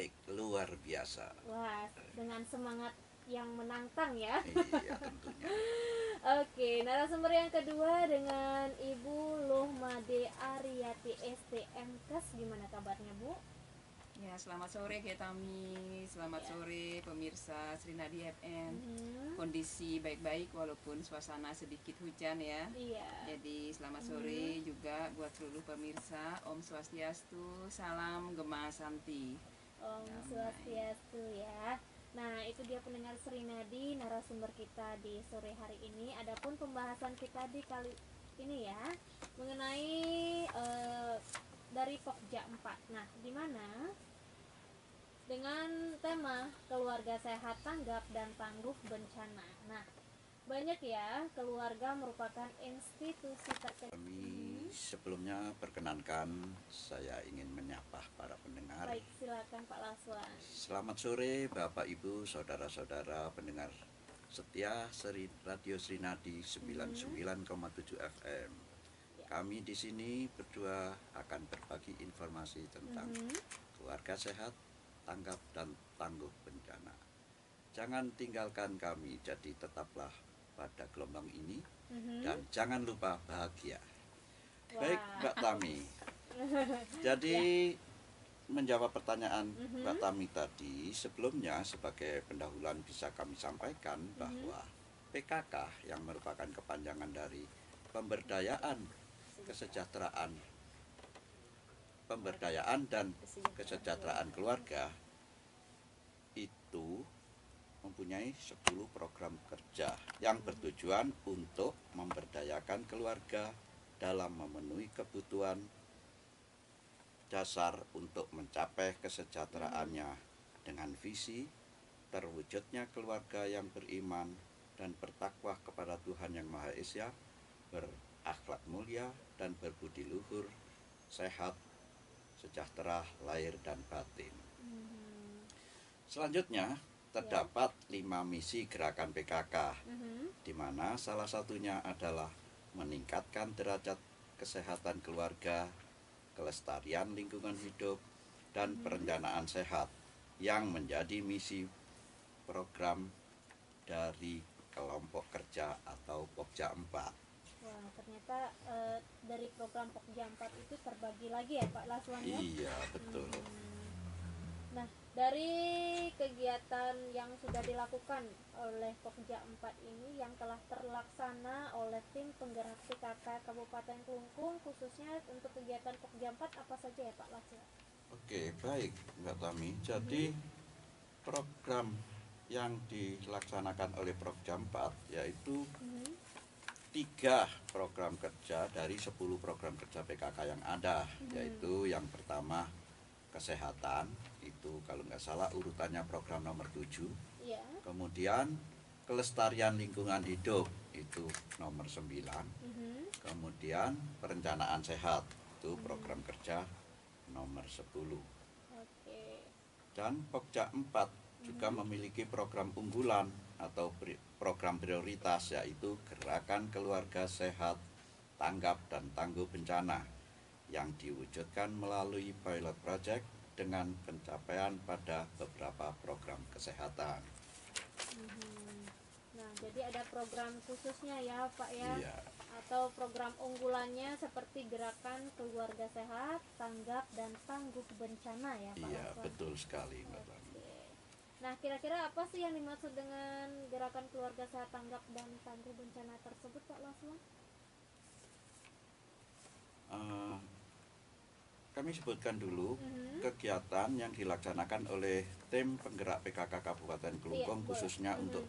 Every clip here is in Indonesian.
baik, luar biasa. Wah, dengan semangat yang menantang ya. Iya, tentunya. Oke, narasumber yang kedua dengan Ibu Lohmade Aryati STMKes. Gimana kabarnya, Bu? Ya, selamat sore Ketami, selamat Ya. sore pemirsa Srinadi FM. Mhm. Kondisi baik-baik walaupun suasana sedikit hujan ya. Iya. Jadi selamat sore juga buat seluruh pemirsa. Om Swastiastu, salam Gema Santi. Om Damai. Swastiastu ya. Nah, itu dia pendengar Srinadi, narasumber kita di sore hari ini. Adapun pembahasan kita di kali ini ya mengenai dari Pokja 4. Nah, di mana dengan tema keluarga sehat, tanggap dan tangguh bencana. Nah, banyak ya, keluarga merupakan institusi terkecil. Kami sebelumnya perkenankan saya ingin menyapa para pendengar. Baik, silakan Pak Laswan. Selamat sore Bapak Ibu, saudara-saudara pendengar setia Radio Srinadi 99,7 FM. Kami di sini berdua akan berbagi informasi tentang keluarga sehat, tanggap dan tangguh bencana. Jangan tinggalkan kami, jadi tetaplah pada gelombang ini dan jangan lupa bahagia. Baik Mbak Tami. Jadi menjawab pertanyaan Mbak Tami tadi, sebelumnya sebagai pendahuluan bisa kami sampaikan bahwa PKK yang merupakan kepanjangan dari pemberdayaan dan kesejahteraan keluarga itu mempunyai 10 program kerja yang bertujuan untuk memberdayakan keluarga dalam memenuhi kebutuhan dasar untuk mencapai kesejahteraannya dengan visi terwujudnya keluarga yang beriman dan bertakwa kepada Tuhan Yang Maha Esa, berakhlak mulia dan berbudi luhur, sehat, sejahtera lahir dan batin. Selanjutnya terdapat 5 misi gerakan PKK, di mana salah satunya adalah meningkatkan derajat kesehatan keluarga, kelestarian lingkungan hidup, dan perencanaan sehat yang menjadi misi program dari kelompok kerja atau Pokja 4. Wah, ternyata dari program Pokja 4 itu terbagi lagi ya Pak Laswan ya? Iya, betul. Nah, dari kegiatan yang sudah dilakukan oleh Pokja 4 ini yang telah terlaksana oleh tim penggerak PKK Kabupaten Klungkung, khususnya untuk kegiatan Pokja 4 apa saja ya Pak Laswan? Oke, baik Mbak Tami. Jadi program yang dilaksanakan oleh Pokja 4 yaitu 3 program kerja dari 10 program kerja PKK yang ada, yaitu yang pertama kesehatan, itu kalau nggak salah urutannya program nomor 7. Iya. Kemudian kelestarian lingkungan hidup itu nomor 9. Kemudian perencanaan sehat itu program kerja nomor 10. Oke. Dan Pokja 4 juga memiliki program unggulan atau program prioritas, yaitu Gerakan Keluarga Sehat, Tanggap dan Tangguh Bencana, yang diwujudkan melalui pilot project dengan pencapaian pada beberapa program kesehatan. Nah, jadi ada program khususnya ya Pak ya? Iya. Atau program unggulannya seperti Gerakan Keluarga Sehat, Tanggap dan Tangguh Bencana ya Pak Iya, Laswan? betul sekali Mbak Tami. Nah, kira-kira apa sih yang dimaksud dengan Gerakan Keluarga Sehat, Tanggap dan Tangguh Bencana tersebut Pak Laswan? Kami sebutkan dulu kegiatan yang dilaksanakan oleh tim penggerak PKK Kabupaten Klungkung, khususnya untuk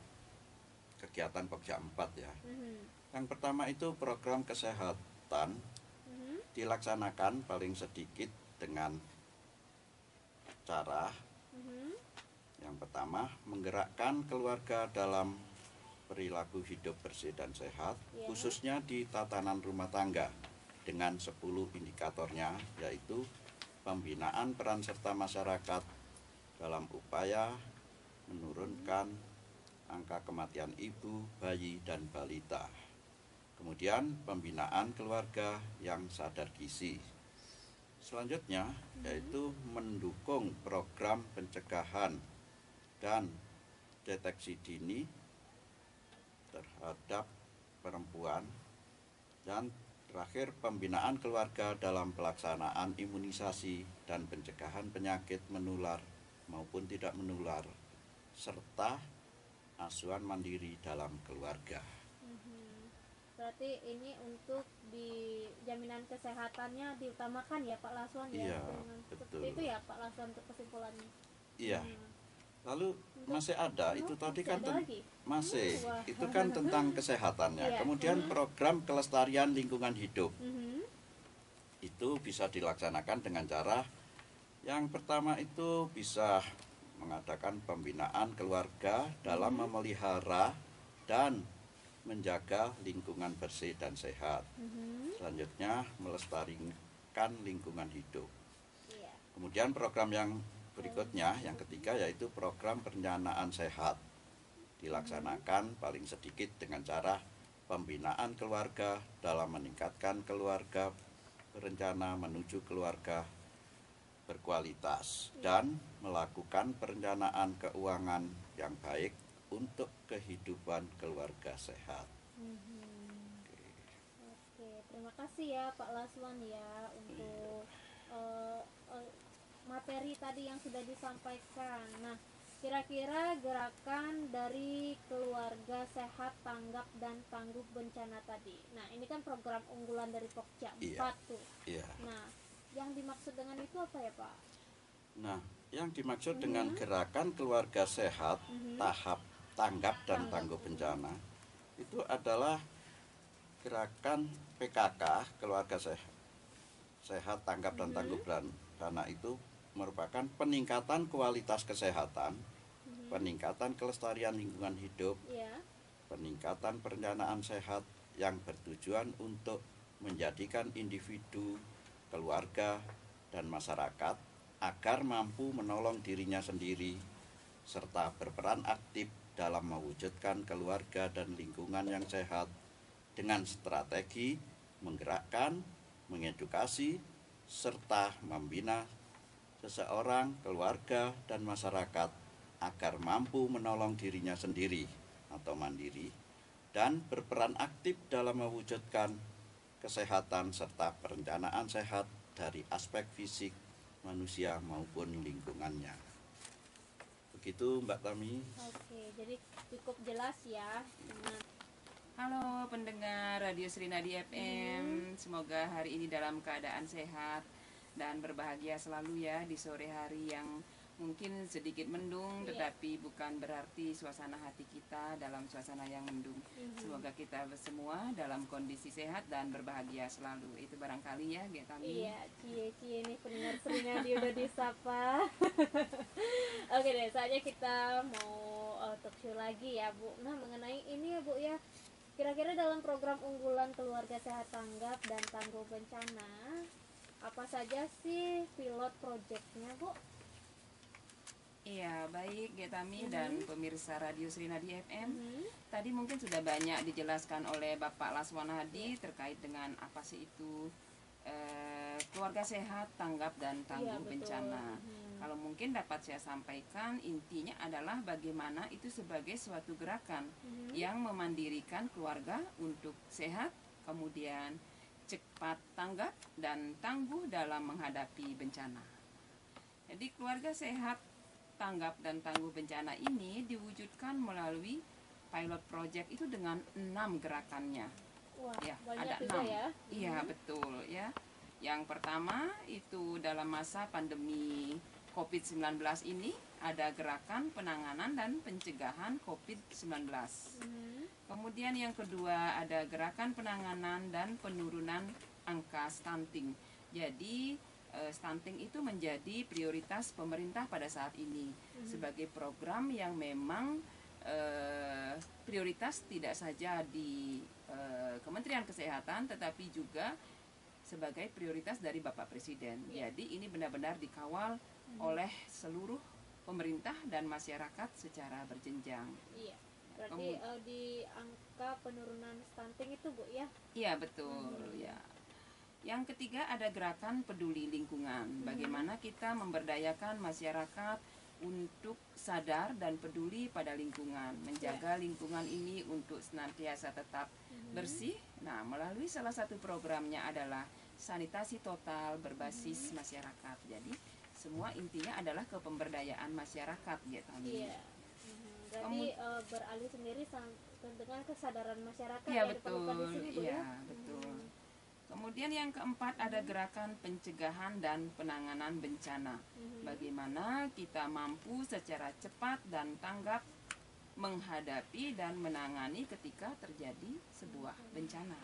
kegiatan Pokja 4 ya. Yang pertama itu program kesehatan dilaksanakan paling sedikit dengan cara yang pertama menggerakkan keluarga dalam perilaku hidup bersih dan sehat, khususnya di tatanan rumah tangga, dengan 10 indikatornya, yaitu pembinaan peran serta masyarakat dalam upaya menurunkan angka kematian ibu, bayi, dan balita. Kemudian pembinaan keluarga yang sadar gizi. Selanjutnya yaitu mendukung program pencegahan dan deteksi dini terhadap perempuan, dan terakhir pembinaan keluarga dalam pelaksanaan imunisasi dan pencegahan penyakit menular maupun tidak menular, serta asuhan mandiri dalam keluarga. Berarti ini untuk di jaminan kesehatannya diutamakan ya Pak Laswan ya. Iya, Seperti betul. itu ya Pak Laswan untuk kesimpulannya. Iya. Lalu masih ada itu tadi kan ada lagi? masih Wah. itu kan tentang kesehatannya. Iya. Kemudian program kelestarian lingkungan hidup Mhm. itu bisa dilaksanakan dengan cara yang pertama itu bisa mengadakan pembinaan keluarga dalam memelihara dan menjaga lingkungan bersih dan sehat. Selanjutnya melestarikan lingkungan hidup. Iya. Kemudian program yang berikutnya, yang ketiga yaitu program perencanaan sehat. Dilaksanakan paling sedikit dengan cara pembinaan keluarga dalam meningkatkan keluarga berencana menuju keluarga berkualitas dan melakukan perencanaan keuangan yang baik untuk kehidupan keluarga sehat. Oke, terima kasih ya Pak Laswan ya untuk materi tadi yang sudah disampaikan. Nah, kira-kira gerakan dari keluarga sehat tanggap dan tangguh bencana tadi. Nah, ini kan program unggulan dari Pokja 4 tuh. Iya. Nah, yang dimaksud dengan itu apa ya Pak? Nah, yang dimaksud dengan gerakan keluarga sehat tahap tanggap dan tangguh bencana itu adalah gerakan PKK keluarga sehat tanggap dan tangguh bencana. Itu merupakan peningkatan kualitas kesehatan, peningkatan kelestarian lingkungan hidup, Ya. peningkatan perencanaan sehat yang bertujuan untuk menjadikan individu, keluarga, dan masyarakat agar mampu menolong dirinya sendiri serta berperan aktif dalam mewujudkan keluarga dan lingkungan yang sehat dengan strategi menggerakkan, mengedukasi, serta membina seseorang, keluarga, dan masyarakat agar mampu menolong dirinya sendiri atau mandiri dan berperan aktif dalam mewujudkan kesehatan serta perencanaan sehat dari aspek fisik manusia maupun lingkungannya. Begitu Mbak Tami. Oke, jadi cukup jelas ya dengan Halo pendengar Radio Srinadi FM, semoga hari ini dalam keadaan sehat dan berbahagia selalu ya di sore hari yang mungkin sedikit mendung, tetapi bukan berarti suasana hati kita dalam suasana yang mendung. Semoga kita semua dalam kondisi sehat dan berbahagia selalu. Itu barangkali ya, kami. Iya, cie nih pendengar Srinadi udah disapa. Oke deh, saatnya kita mau talk show lagi ya Bu. Nah, mengenai ini ya Bu ya, kira-kira dalam program unggulan keluarga sehat tanggap dan tangguh bencana, apa saja sih pilot projectnya Bu? Iya, baik Getami dan pemirsa Radio Srinadi FM. Tadi mungkin sudah banyak dijelaskan oleh Bapak Laswan Hadi terkait dengan apa sih itu keluarga sehat, tanggap dan tangguh Iya, betul. bencana. Kalau mungkin dapat saya sampaikan, intinya adalah bagaimana itu sebagai suatu gerakan yang memandirikan keluarga untuk sehat, kemudian cepat tanggap dan tangguh dalam menghadapi bencana. Jadi keluarga sehat, tanggap dan tangguh bencana ini diwujudkan melalui pilot project itu dengan 6 gerakannya. Wah, Ya, banyak ada juga 6. ya. Iya, betul ya. Yang pertama itu dalam masa pandemi COVID-19 ini ada gerakan penanganan dan pencegahan COVID-19. Kemudian yang kedua ada gerakan penanganan dan penurunan angka stunting. Jadi stunting itu menjadi prioritas pemerintah pada saat ini sebagai program yang memang prioritas tidak saja di Kementerian Kesehatan tetapi juga sebagai prioritas dari Bapak Presiden. Jadi ini benar-benar dikawal oleh seluruh pemerintah dan masyarakat secara berjenjang. Iya. Berarti di angka penurunan stunting itu Bu ya? Iya betul ya. Yang ketiga ada gerakan peduli lingkungan. Bagaimana kita memberdayakan masyarakat untuk sadar dan peduli pada lingkungan, menjaga lingkungan ini untuk senantiasa tetap bersih. Nah, melalui salah satu programnya adalah sanitasi total berbasis masyarakat. Jadi semua intinya adalah kepemberdayaan masyarakat, gitu. Iya. Berarti beralih sendiri dengan kesadaran masyarakat Iya, yang diperlukan di betul. sini, Bu, ya. Iya, betul. Kemudian yang keempat ada gerakan pencegahan dan penanganan bencana. Bagaimana kita mampu secara cepat dan tanggap menghadapi dan menangani ketika terjadi sebuah bencana.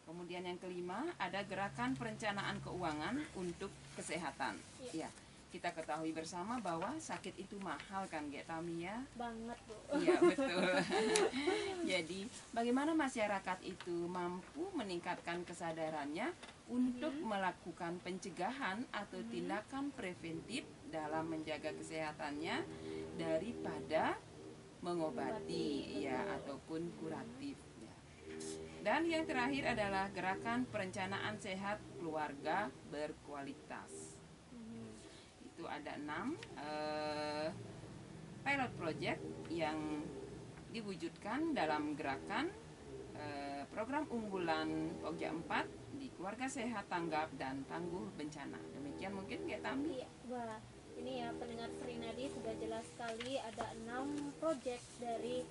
Kemudian yang kelima ada gerakan perencanaan keuangan untuk kesehatan. Ya, kita ketahui bersama bahwa sakit itu mahal kan, Tami, ya? Banget, Bu. Iya, betul. Jadi bagaimana masyarakat itu mampu meningkatkan kesadarannya untuk melakukan pencegahan atau tindakan preventif dalam menjaga kesehatannya daripada mengobati, ya, ataupun kuratif, ya. Dan yang terakhir adalah gerakan perencanaan sehat keluarga berkualitas. Itu ada 6 pilot project yang diwujudkan dalam gerakan program unggulan Pokja 4 di keluarga sehat, tanggap, dan tangguh bencana. Demikian mungkin Tami. Iya, wah, ini ya pendengar Srinadi sudah jelas sekali ada 6 proyek dari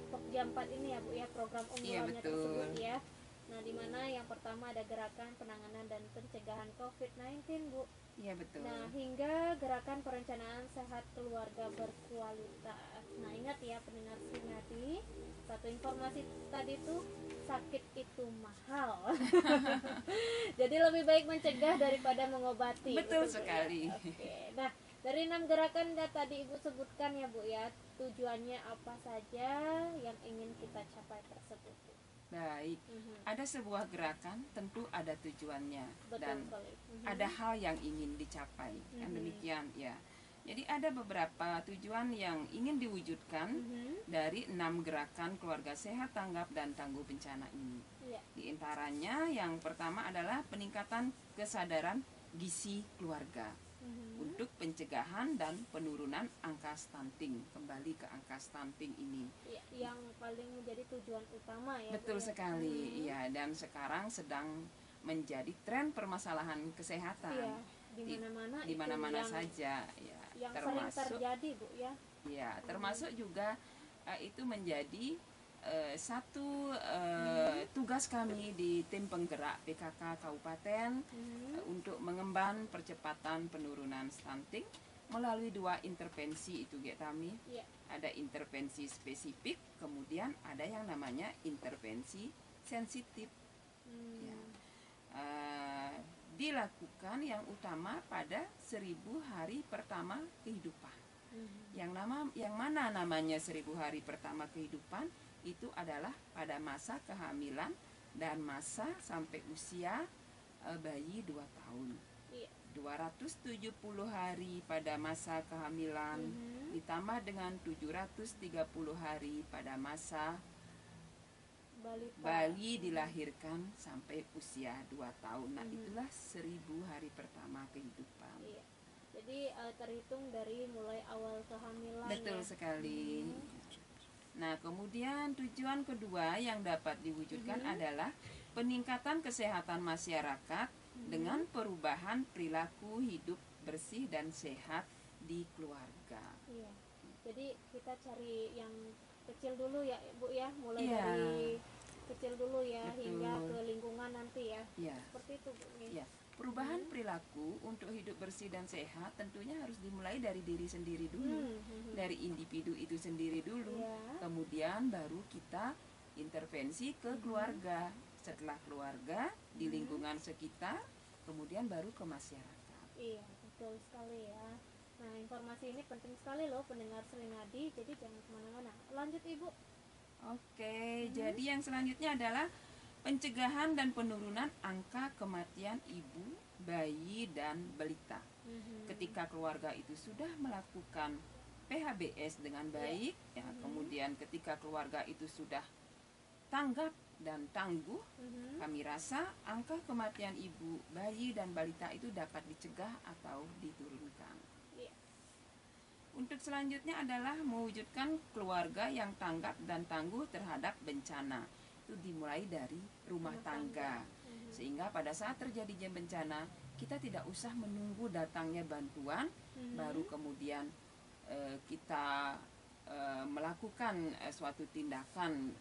Pokja 4 ini ya, Bu, ya, program unggulannya betul. tersebut ya. Nah, di mana yang pertama ada gerakan penanganan dan pencegahan COVID-19, Bu. Iya, betul. Nah, hingga gerakan perencanaan sehat keluarga berkualitas. Nah, ingat ya pendengar Srinadi, satu informasi tadi tuh sakit itu mahal. Jadi lebih baik mencegah daripada mengobati. Betul Bu, sekali. ya? Oke. Nah, dari 6 gerakan yang tadi Ibu sebutkan ya, Bu, ya, tujuannya apa saja yang ingin kita capai tersebut, Bu? Baik, ada sebuah gerakan tentu ada tujuannya. Betul Dan sekali. ada hal yang ingin dicapai, kan demikian ya. Jadi ada beberapa tujuan yang ingin diwujudkan dari 6 gerakan keluarga sehat, tanggap, dan tangguh bencana ini. Iya. Di antaranya yang pertama adalah peningkatan kesadaran gizi keluarga untuk pencegahan dan penurunan angka stunting, kembali ke angka stunting ini. Ya, yang paling menjadi tujuan utama ya, Betul Bu, ya. sekali, ya. Dan sekarang sedang menjadi tren permasalahan kesehatan. Iya, di mana-mana Di itu mana-mana yang- saja, ya. yang sering terjadi, Bu, ya. Ya, termasuk juga itu menjadi satu tugas kami di tim penggerak PKK Kabupaten untuk mengemban percepatan penurunan stunting melalui 2 intervensi itu, Tami. Iya. Ada intervensi spesifik, kemudian ada yang namanya intervensi sensitif. Ya. Dilakukan yang utama pada 1000 hari pertama kehidupan. Yang mana namanya 1000 hari pertama kehidupan itu adalah pada masa kehamilan dan masa sampai usia bayi 2 tahun. Iya. 270 hari pada masa kehamilan ditambah dengan 730 hari pada masa Balita. bayi dilahirkan sampai usia 2 tahun. Nah, itulah 1000 hari pertama kehidupan. Iya. Jadi terhitung dari mulai awal kehamilan. Betul ya. sekali. Nah, kemudian tujuan kedua yang dapat diwujudkan adalah peningkatan kesehatan masyarakat dengan perubahan perilaku hidup bersih dan sehat di keluarga. Iya. Jadi kita cari yang kecil dulu ya, Bu, ya, mulai Iya. dari kecil dulu ya. Betul. Hingga ke lingkungan nanti ya. Ya, Seperti itu, Bu. Nih. ya. Perubahan perilaku untuk hidup bersih dan sehat tentunya harus dimulai dari diri sendiri dulu, dari individu itu sendiri dulu. Iya. Kemudian baru kita intervensi ke keluarga. Setelah keluarga, di lingkungan sekitar, kemudian baru ke masyarakat. Iya, betul sekali ya. Nah, informasi ini penting sekali loh pendengar Srinadi, jadi jangan kemana-mana. Lanjut, Ibu. Oke, jadi yang selanjutnya adalah pencegahan dan penurunan angka kematian ibu, bayi, dan balita. Ketika keluarga itu sudah melakukan PHBS dengan baik, ya, kemudian ketika keluarga itu sudah tanggap dan tangguh, kami rasa angka kematian ibu, bayi, dan balita itu dapat dicegah atau diturunkan. Iya. Untuk selanjutnya adalah mewujudkan keluarga yang tanggap dan tangguh terhadap bencana. Itu dimulai dari rumah tangga. Sehingga pada saat terjadinya bencana, kita tidak usah menunggu datangnya bantuan, baru kemudian kita melakukan suatu tindakan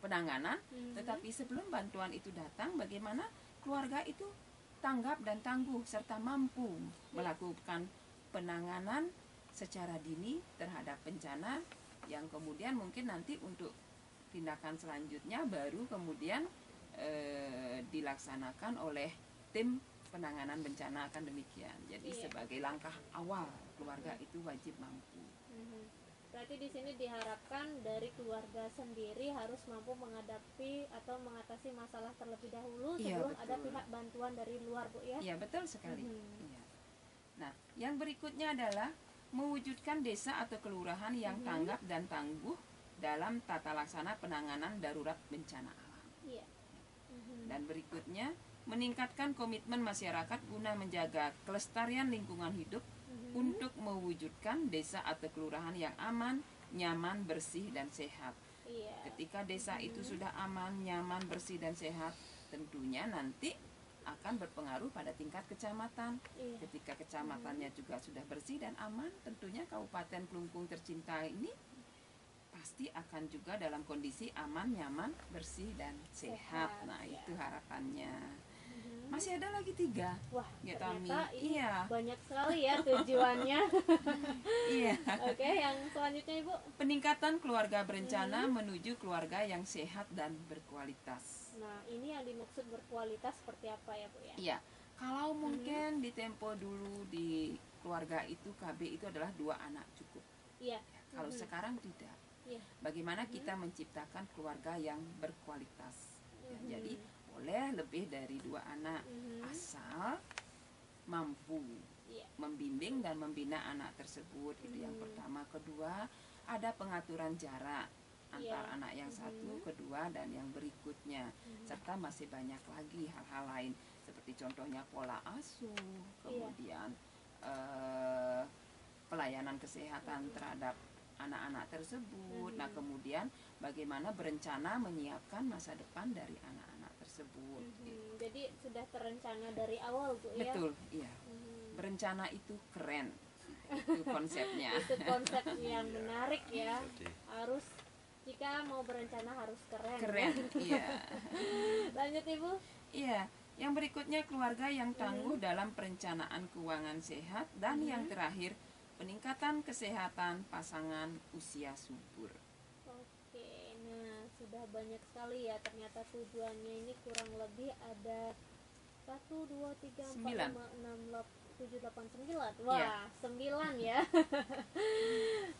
penanganan, tetapi sebelum bantuan itu datang, bagaimana keluarga itu tanggap dan tangguh serta mampu melakukan penanganan secara dini terhadap bencana, yang kemudian mungkin nanti untuk tindakan selanjutnya baru kemudian dilaksanakan oleh tim penanganan bencana, akan demikian. Jadi sebagai langkah awal keluarga itu wajib mampu. Berarti di sini diharapkan dari keluarga sendiri harus mampu menghadapi atau mengatasi masalah terlebih dahulu sebelum ada pihak bantuan dari luar, Bu, ya? Iya, betul sekali. Iya. Nah, yang berikutnya adalah mewujudkan desa atau kelurahan yang tanggap dan tangguh dalam tata laksana penanganan darurat bencana alam. Iya. Dan berikutnya, meningkatkan komitmen masyarakat guna menjaga kelestarian lingkungan hidup untuk mewujudkan desa atau kelurahan yang aman, nyaman, bersih, dan sehat. Iya. Ketika desa itu sudah aman, nyaman, bersih, dan sehat, tentunya nanti akan berpengaruh pada tingkat kecamatan. Iya. Ketika kecamatannya juga sudah bersih dan aman, tentunya Kabupaten Klungkung tercinta ini pasti akan juga dalam kondisi aman, nyaman, bersih, dan sehat. Nah, itu harapannya. Masih ada lagi 3. Wah, ya, ternyata Tami. ini Iya. banyak sekali ya tujuannya. Iya. Oke, yang selanjutnya, Ibu. Peningkatan keluarga berencana menuju keluarga yang sehat dan berkualitas. Nah, ini yang dimaksud berkualitas seperti apa ya, Bu, ya? Iya. Kalau mungkin di tempo dulu di keluarga itu KB itu adalah 2 anak cukup. Iya. Kalau sekarang tidak. Iya. Bagaimana kita menciptakan keluarga yang berkualitas? Ya, jadi boleh lebih dari 2 anak, asal mampu membimbing dan membina anak tersebut. Itu yang pertama. Kedua, ada pengaturan jarak antar anak yang satu, kedua, dan yang berikutnya. Serta masih banyak lagi hal-hal lain seperti contohnya pola asuh, kemudian pelayanan kesehatan terhadap anak-anak tersebut. Nah, kemudian bagaimana berencana menyiapkan masa depan dari anak-anak tersebut. Jadi sudah terencana dari awal, Bu, ya? Betul, iya. Berencana itu keren. Itu konsepnya. Itu konsep yang menarik ya. Harus, jika mau berencana harus keren. Keren, iya. Lanjut, Ibu. Iya, yang berikutnya keluarga yang tangguh dalam perencanaan keuangan sehat, dan yang terakhir peningkatan kesehatan pasangan usia subur. Oke, nah sudah banyak sekali ya, ternyata tujuannya ini kurang lebih ada 1, 2, 3, 4, 9. 5, 6, 7, 8, 9. Wah, Iya. 9 ya.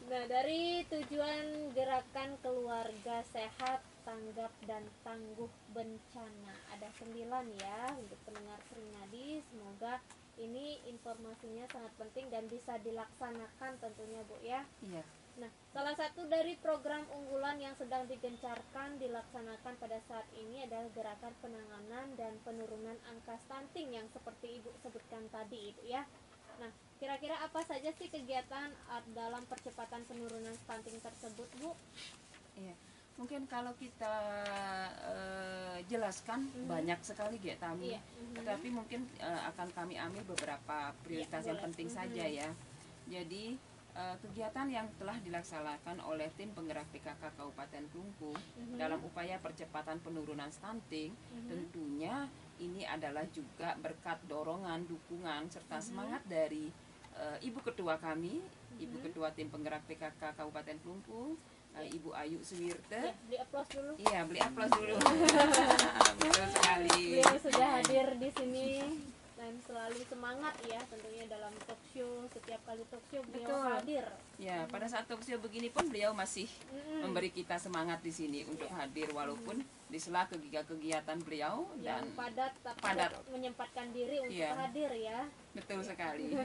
Nah, dari tujuan gerakan keluarga sehat, tanggap, dan tangguh bencana ada 9 ya untuk pendengar Srinadi. Semoga ini informasinya sangat penting dan bisa dilaksanakan tentunya, Bu, ya. Iya. Nah, salah satu dari program unggulan yang sedang digencarkan dilaksanakan pada saat ini adalah gerakan penanganan dan penurunan angka stunting yang seperti Ibu sebutkan tadi, Ibu, ya. Nah, kira-kira apa saja sih kegiatan dalam percepatan penurunan stunting tersebut, Bu? Iya. Mungkin kalau kita jelaskan banyak sekali ya, Tami. Tetapi mungkin akan kami ambil beberapa prioritas yang penting saja ya. Jadi kegiatan yang telah dilaksanakan oleh tim penggerak PKK Kabupaten Klungkung dalam upaya percepatan penurunan stunting, tentunya ini adalah juga berkat dorongan, dukungan, serta semangat dari Ibu Ketua kami, Ibu Ketua tim penggerak PKK Kabupaten Klungkung, Ibu Ayu Suwirte. Ya, beli aplaus dulu. Iya, beli aplaus dulu. Betul sekali. Beliau sudah hadir di sini dan selalu semangat ya tentunya dalam talk show. Setiap kali talk show beliau hadir. Ya, pada saat talk show begini pun beliau masih memberi kita semangat di sini untuk hadir, walaupun di sela kegiatan beliau yang dan padat tapi menyempatkan diri untuk hadir ya. Betul sekali.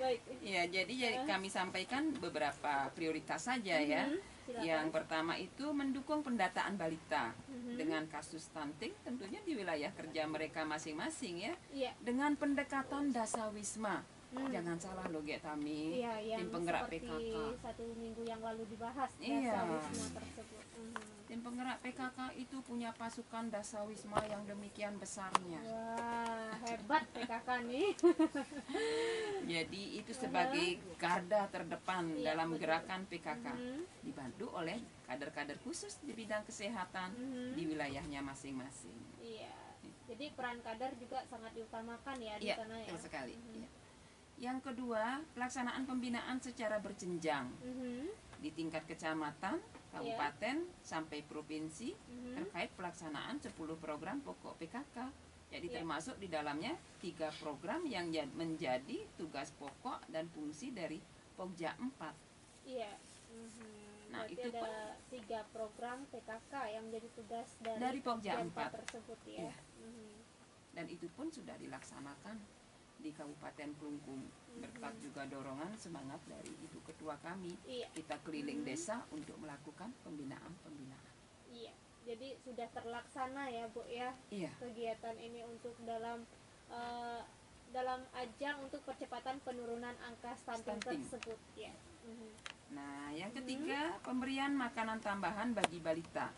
Baik. Ya, jadi kami sampaikan beberapa prioritas saja ya. Silakan. Yang pertama itu mendukung pendataan balita dengan kasus stunting tentunya di wilayah kerja mereka masing-masing ya. Iya. Dengan pendekatan dasawisma. Jangan salah loh Tami. Iya, yang Tim penggerak seperti PKK. 1 minggu yang lalu dibahas Iya. dasawisma tersebut. Tim penggerak PKK itu punya pasukan dasawisma yang demikian besarnya. Wah, hebat PKK nih. Jadi itu sebagai garda terdepan Iya, dalam betul. gerakan PKK, dibantu oleh kader-kader khusus di bidang kesehatan di wilayahnya masing-masing. Iya. Jadi peran kader juga sangat diutamakan ya di Iya, sana ya. betul sekali. Iya. Yang kedua, pelaksanaan pembinaan secara berjenjang di tingkat kecamatan, kabupaten, sampai provinsi terkait pelaksanaan 10 program pokok PKK. Jadi Iya. termasuk di dalamnya 3 program yang menjadi tugas pokok dan fungsi dari Pokja 4. Iya. Nah, Berarti itu ada 3 program PKK yang menjadi tugas Dari Pokja 4 tersebut ya. Iya. Dan itu pun sudah dilaksanakan di Kabupaten Klungkung berkat juga dorongan semangat dari Ibu Ketua kami. Iya. Kita keliling desa untuk melakukan pembinaan. Iya. Jadi sudah terlaksana ya Bu ya Iya. kegiatan ini untuk dalam ajang untuk percepatan penurunan angka stunting tersebut ya. Nah, yang ketiga, pemberian makanan tambahan bagi balita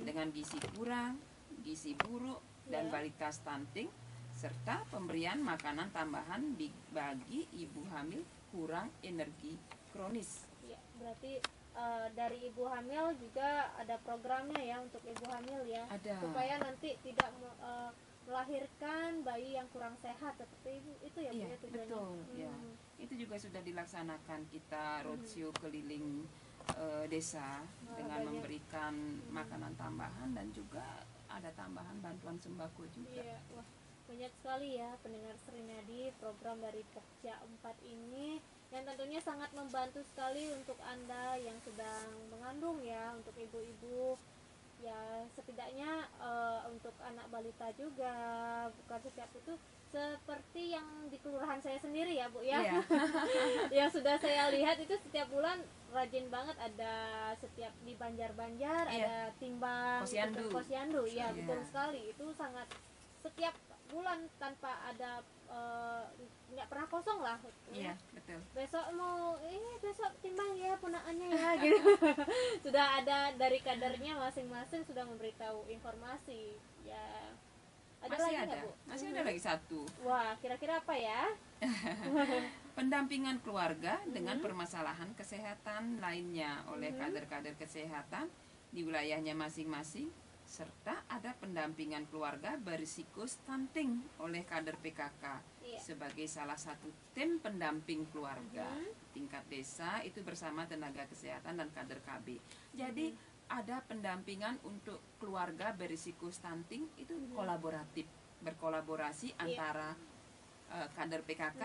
dengan gizi kurang, gizi buruk, dan Ya. balita stunting, serta pemberian makanan tambahan bagi ibu hamil kurang energi kronis. Iya, berarti dari ibu hamil juga ada programnya ya untuk ibu hamil ya. Ada. Supaya nanti tidak melahirkan bayi yang kurang sehat seperti itu ya Bu Iya, ya tujuannya. betul. Ya. Itu juga sudah dilaksanakan kita roadshow keliling desa dengan banyak. memberikan makanan tambahan dan juga ada tambahan bantuan sembako juga. Iya, wah banyak sekali ya pendengar Srinadi program dari Pokja 4 ini yang tentunya sangat membantu sekali untuk Anda yang sedang mengandung ya, untuk ibu-ibu ya, setidaknya untuk anak balita juga, bukan setiap itu seperti yang di kelurahan saya sendiri ya Bu ya. Iya. Yang sudah saya lihat itu setiap bulan rajin banget, ada setiap di Banjar-Banjar Iya. ada timbang Posyandu. posyandu ya. Iya. Betul sekali, itu sangat setiap bulan tanpa ada nggak pernah kosong lah. Iya, betul. Besok mau besok timbang ya punaannya ya gitu. Sudah ada dari kadernya masing-masing sudah memberitahu informasi ya. Ada Masih lagi ada, nggak, Bu? masih ada lagi satu. Wah, kira-kira apa ya? Pendampingan keluarga dengan permasalahan kesehatan lainnya oleh kader-kader kesehatan di wilayahnya masing-masing, serta ada pendampingan keluarga berisiko stunting oleh kader PKK Iya. sebagai salah satu tim pendamping keluarga tingkat desa itu bersama tenaga kesehatan dan kader KB. Jadi ada pendampingan untuk keluarga berisiko stunting itu kolaboratif, berkolaborasi antara kader PKK,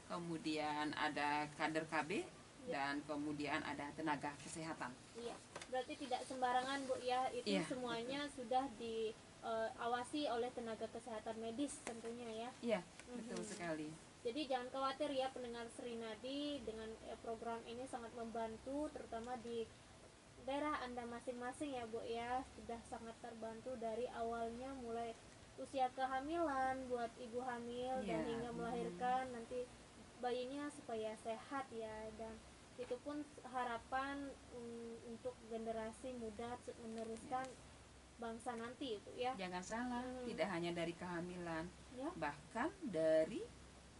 kemudian ada kader KB, dan kemudian ada tenaga kesehatan. Iya. Berarti tidak sembarangan Bu ya, itu Iya, semuanya sudah diawasi oleh tenaga kesehatan medis tentunya ya. Iya, betul sekali. Jadi jangan khawatir ya pendengar Srinadi, dengan program ini sangat membantu terutama di daerah Anda masing-masing ya Bu ya. Sudah sangat terbantu dari awalnya mulai usia kehamilan buat ibu hamil dan Iya. hingga melahirkan nanti bayinya supaya sehat ya, dan itu pun harapan untuk generasi muda meneruskan bangsa nanti itu ya. Jangan salah, tidak hanya dari kehamilan, Ya. bahkan dari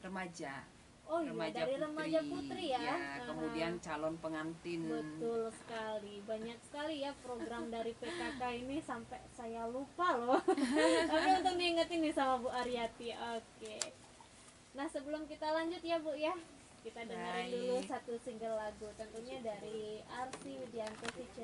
remaja. Oh iya, dari remaja putri ya. Kemudian calon pengantin. Betul sekali, banyak sekali ya program dari PKK ini sampai saya lupa loh. Tapi untuk diingetin nih sama Bu Aryati. Oke. Nah sebelum kita lanjut ya Bu ya, kita dengerin dulu Baik. satu single lagu tentunya dari Arsy Widianto featuring